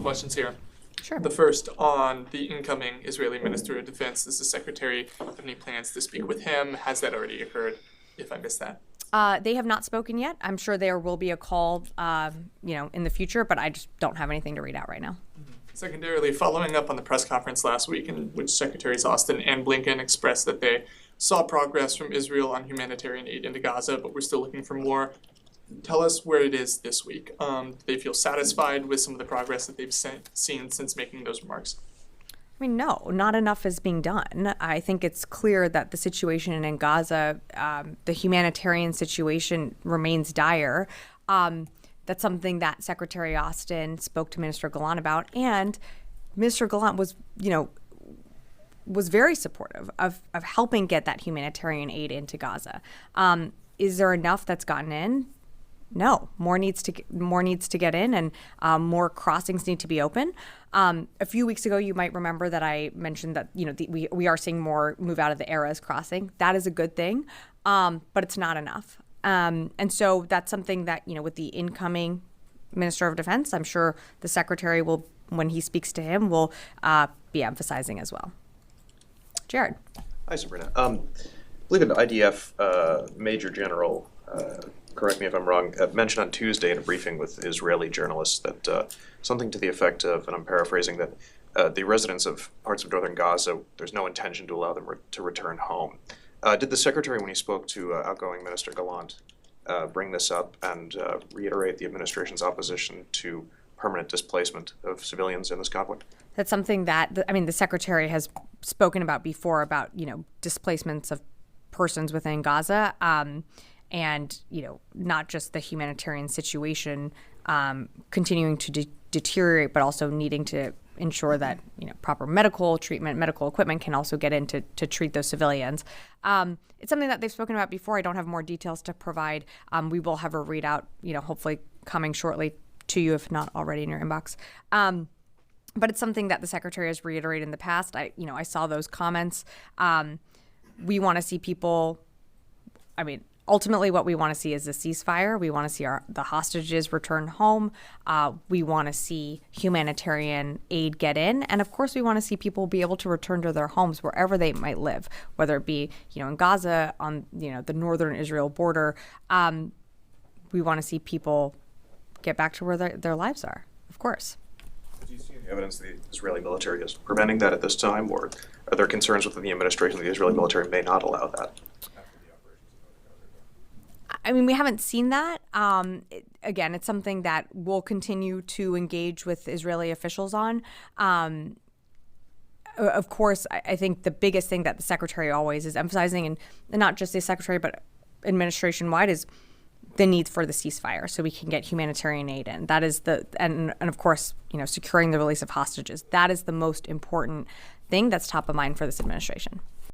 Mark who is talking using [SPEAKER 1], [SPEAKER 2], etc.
[SPEAKER 1] questions here.
[SPEAKER 2] Sure.
[SPEAKER 1] The first on the incoming Israeli Minister of Defense. Does the Secretary have any plans to speak with him? Has that already occurred, if I missed that?
[SPEAKER 2] They have not spoken yet. I'm sure there will be a call, in the future, but I just don't have anything to read out right now.
[SPEAKER 1] Secondarily, following up on the press conference last week in which Secretaries Austin and Blinken expressed that they saw progress from Israel on humanitarian aid into Gaza, but we're still looking for more. Tell us where it is this week. Do they feel satisfied with some of the progress that they've seen since making those remarks?
[SPEAKER 2] I mean, no, not enough is being done. I think it's clear that the situation in Gaza, the humanitarian situation remains dire. That's something that Secretary Austin spoke to Minister Gallant about, and Minister Gallant was very supportive of helping get that humanitarian aid into Gaza. Is there enough that's gotten in? No, more needs to get in, and more crossings need to be open. A few weeks ago, you might remember that I mentioned that we are seeing more move out of the Erez crossing. That is a good thing, but it's not enough. And so that's something that with the incoming Minister of Defense, I'm sure the Secretary will, when he speaks to him, will be emphasizing as well. Jared.
[SPEAKER 3] Hi, Sabrina. I believe an IDF Major General, correct me if I'm wrong, mentioned on Tuesday in a briefing with Israeli journalists that something to the effect of, and I'm paraphrasing, that the residents of parts of northern Gaza, there's no intention to allow them to return home. Did the Secretary, when he spoke to outgoing Minister Gallant, bring this up and reiterate the administration's opposition to permanent displacement of civilians in this conflict?
[SPEAKER 2] That's something that, the Secretary has spoken about before, about, displacements of persons within Gaza, and, not just the humanitarian situation continuing to deteriorate, but also needing to ensure that, proper medical treatment, medical equipment can also get in to treat those civilians. It's something that they've spoken about before. I don't have more details to provide. We will have a readout, hopefully coming shortly to you, if not already in your inbox. But it's something that the Secretary has reiterated in the past. I saw those comments. We want to see people, ultimately what we want to see is a ceasefire. We want to see the hostages return home. We want to see humanitarian aid get in. And of course, we want to see people be able to return to their homes wherever they might live, whether it be, in Gaza, on, the northern Israel border. We want to see people get back to where their lives are, of course.
[SPEAKER 3] Do you see any evidence the Israeli military is preventing that at this time, or are there concerns within the administration that the Israeli military may not allow that?
[SPEAKER 2] We haven't seen that. Again, it's something that we'll continue to engage with Israeli officials on. Of course, I think the biggest thing that the Secretary always is emphasizing, and not just the Secretary, but administration-wide, is the need for the ceasefire so we can get humanitarian aid in. That is and of course, securing the release of hostages. That is the most important thing that's top of mind for this administration.